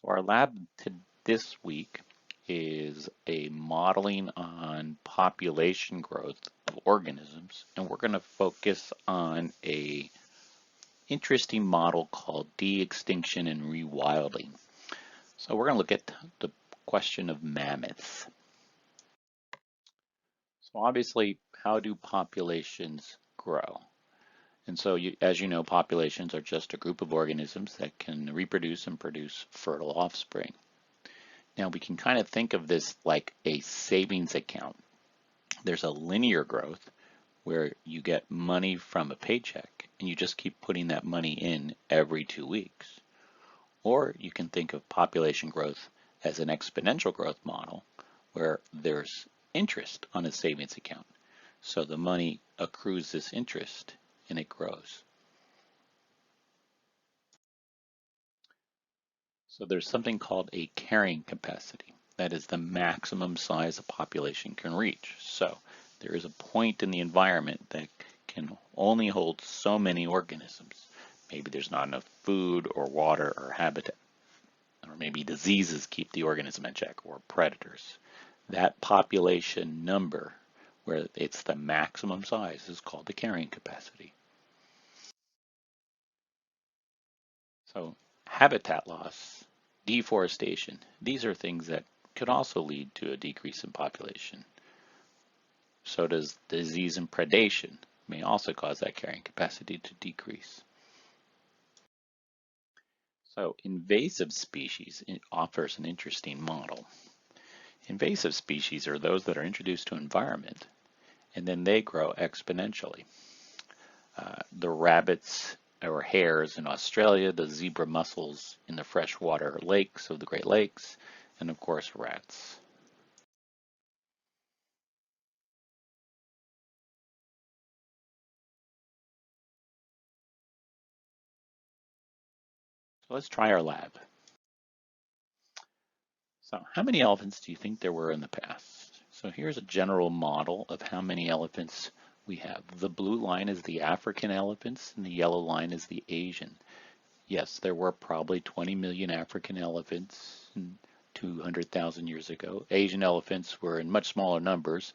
So our lab this week is a modeling on population growth of organisms, and we're going to focus on a interesting model called de-extinction and rewilding. So we're going to look at the question of mammoths. So obviously, how do populations grow? And so, as you know, populations are just a group of organisms that can reproduce and produce fertile offspring. Now, we can kind of think of this like a savings account. There's a linear growth where you get money from a paycheck and you just keep putting that money in every 2 weeks. Or you can think of population growth as an exponential growth model where there's interest on a savings account. So the money accrues this interest and it grows. So there's something called a carrying capacity. That is the maximum size a population can reach. So there is a point in the environment that can only hold so many organisms. Maybe there's not enough food or water or habitat. Or maybe diseases keep the organism in check, or predators. That population number, where it's the maximum size, is called the carrying capacity. So habitat loss, deforestation, these are things that could also lead to a decrease in population. So does disease and predation may also cause that carrying capacity to decrease. So invasive species offers an interesting model. Invasive species are those that are introduced to environment and then they grow exponentially. The rabbits or hares in Australia, the zebra mussels in the freshwater lakes of the Great Lakes, and of course rats. So let's try our lab. So how many elephants do you think there were in the past? So here's a general model of how many elephants we have. The blue line is the African elephants and the yellow line is the Asian. Yes, there were probably 20 million African elephants 200,000 years ago. Asian elephants were in much smaller numbers,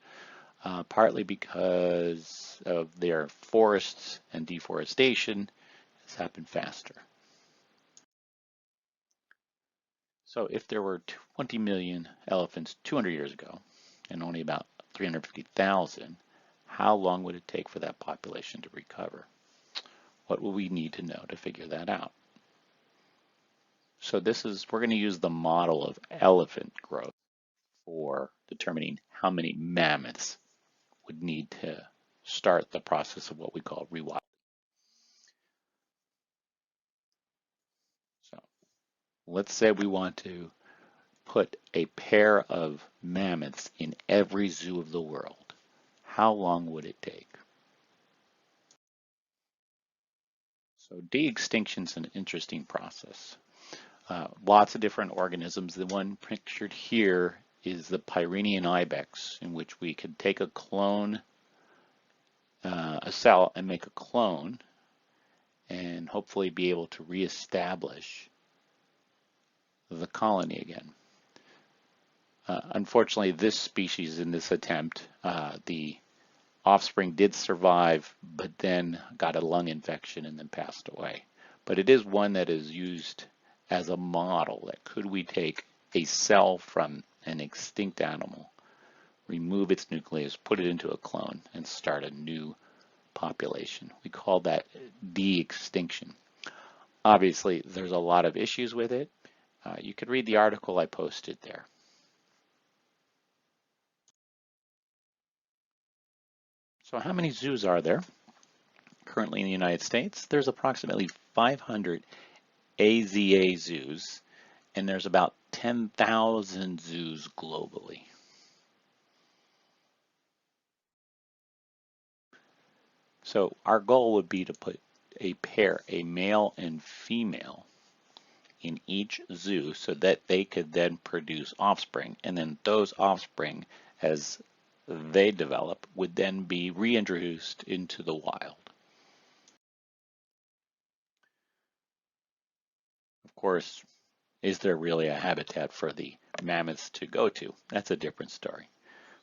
partly because of their forests and deforestation has happened faster. So if there were 20 million elephants 200 years ago and only about 350,000, how long would it take for that population to recover? What will we need to know to figure that out? So we're going to use the model of elephant growth for determining how many mammoths would need to start the process of what we call rewilding. So let's say we want to put a pair of mammoths in every zoo of the world. How long would it take? So de-extinction is an interesting process. Lots of different organisms. The one pictured here is the Pyrenean ibex, in which we could take a clone, a cell, and make a clone, and hopefully be able to reestablish the colony again. Unfortunately, this species in this attempt, the offspring did survive, but then got a lung infection and then passed away. But it is one that is used as a model that could we take a cell from an extinct animal, remove its nucleus, put it into a clone, and start a new population. We call that de-extinction. Obviously, there's a lot of issues with it. You could read the article I posted there. So how many zoos are there currently in the United States? There's approximately 500 AZA zoos, and there's about 10,000 zoos globally. So our goal would be to put a pair, a male and female, in each zoo so that they could then produce offspring, and then those offspring, as they develop, would then be reintroduced into the wild. Of course, Is there really a habitat for the mammoths to go to? That's a different story.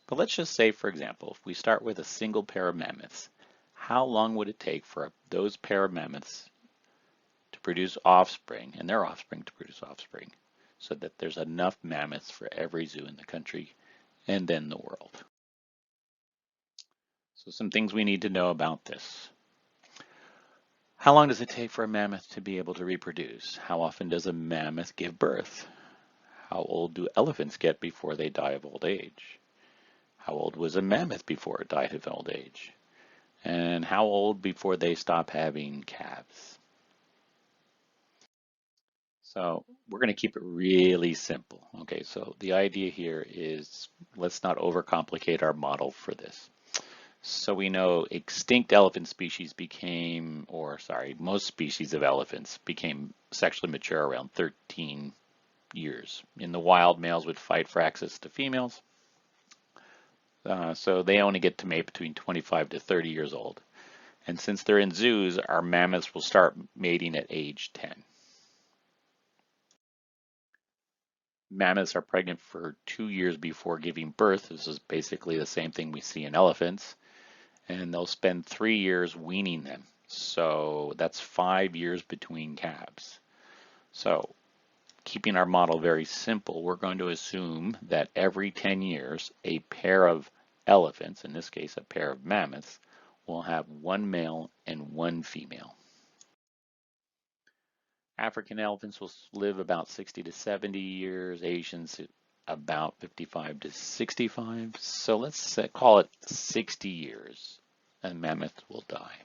But let's just say, for example, if we start with a single pair of mammoths, how long would it take for those pair of mammoths to produce offspring and their offspring to produce offspring so that there's enough mammoths for every zoo in the country and then the world? So some things we need to know about this. How long does it take for a mammoth to be able to reproduce? How often does a mammoth give birth? How old do elephants get before they die of old age? How old was a mammoth before it died of old age? And how old before they stop having calves? So we're going to keep it really simple. Okay, so the idea here is let's not overcomplicate our model for this. So we know extinct elephant species became, or sorry, most species of elephants became sexually mature around 13 years. In the wild, males would fight for access to females. So they only get to mate between 25 to 30 years old. And since they're in zoos, our mammoths will start mating at age 10. Mammoths are pregnant for 2 years before giving birth. This is basically the same thing we see in elephants. And they'll spend 3 years weaning them. So that's 5 years between calves. So keeping our model very simple, we're going to assume that every 10 years, a pair of elephants, in this case a pair of mammoths, will have one male and one female. African elephants will live about 60 to 70 years, Asians about 55 to 65. So let's call it 60 years, and mammoth will die.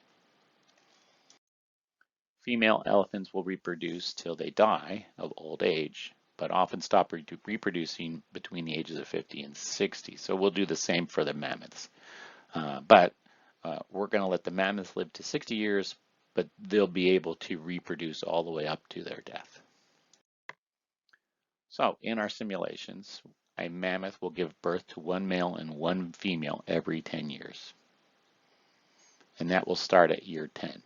Female elephants will reproduce till they die of old age, but often stop reproducing between the ages of 50 and 60. So we'll do the same for the mammoths. But we're going to let the mammoths live to 60 years, but they'll be able to reproduce all the way up to their death. So in our simulations, a mammoth will give birth to one male and one female every 10 years. And that will start at year 10.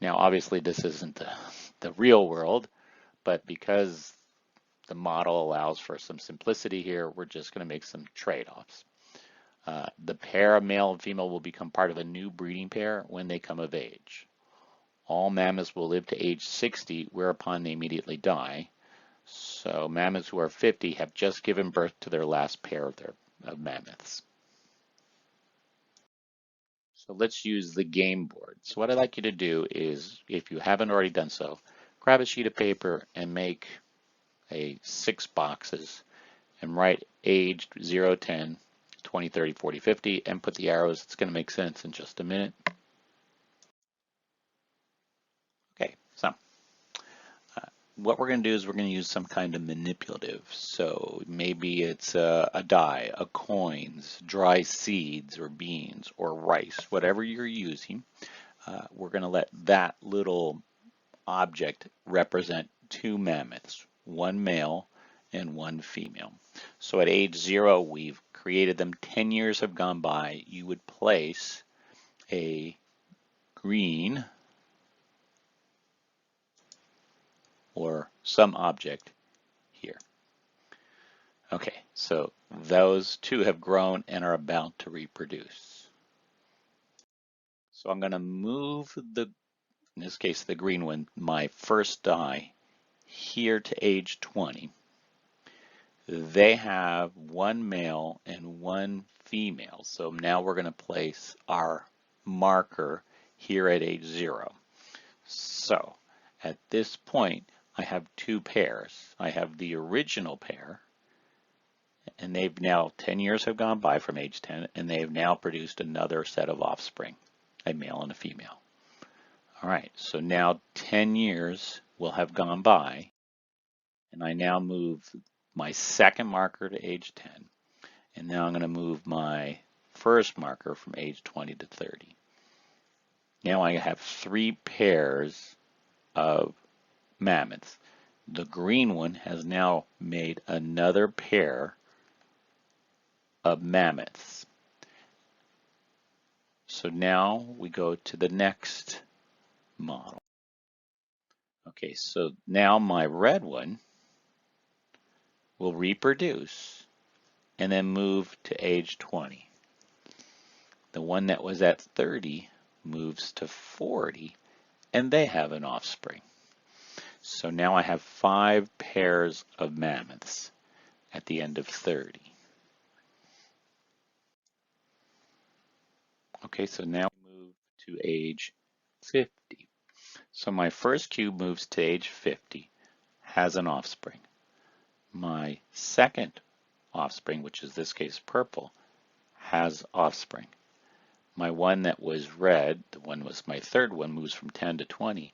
Now, obviously, this isn't the real world, but because the model allows for some simplicity here, we're just going to make some trade-offs. The pair of male and female will become part of a new breeding pair when they come of age. All mammoths will live to age 60, whereupon they immediately die. So mammoths who are 50 have just given birth to their last pair of mammoths. So let's use the game board. So what I'd like you to do is, if you haven't already done so, grab a sheet of paper and make 6 boxes and write age 0, 10, 20, 30, 40, 50 and put the arrows. It's going to make sense in just a minute. Okay, so what we're going to do is we're going to use some kind of manipulative. So maybe it's a die, a coins, dry seeds or beans or rice, whatever you're using. We're going to let that little object represent 2 mammoths, one male and one female. So at age 0, we've created them. 10 years have gone by. You would place a green or some object here. Okay, so those 2 have grown and are about to reproduce. So I'm going to move in this case, the green one, my first die, here to age 20. They have one male and one female. So now we're going to place our marker here at age 0. So at this point, I have 2 pairs. I have the original pair, and they've now 10 years have gone by from age 10, and they have now produced another set of offspring, a male and a female. All right, so now 10 years will have gone by, and I now move my second marker to age 10, and now I'm going to move my first marker from age 20 to 30. Now I have 3 pairs of mammoths. The green one has now made another pair of mammoths. So now we go to the next model. Okay, so now my red one will reproduce and then move to age 20. The one that was at 30 moves to 40 and they have an offspring. So now I have 5 pairs of mammoths at the end of 30. Okay, so now we move to age 50. So my first cube moves to age 50, has an offspring. My second offspring, which is this case purple, has offspring. My one that was red, the one was my third one, moves from 10 to 20.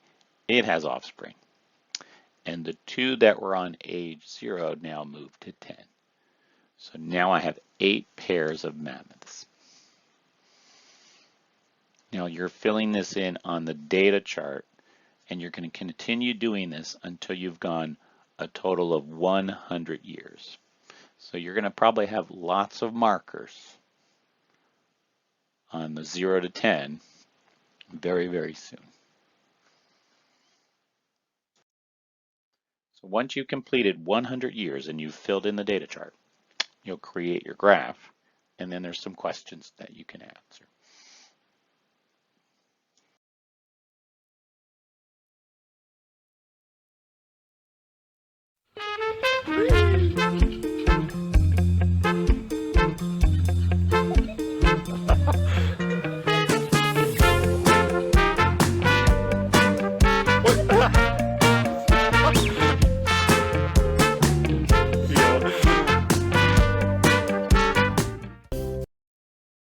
It has offspring. And the 2 that were on age 0 now move to 10. So now I have 8 pairs of mammoths. Now you're filling this in on the data chart, and you're going to continue doing this until you've gone a total of 100 years. So you're going to probably have lots of markers on the 0 to 10 very, very soon. So once you've completed 100 years and you've filled in the data chart, you'll create your graph, and then there's some questions that you can answer.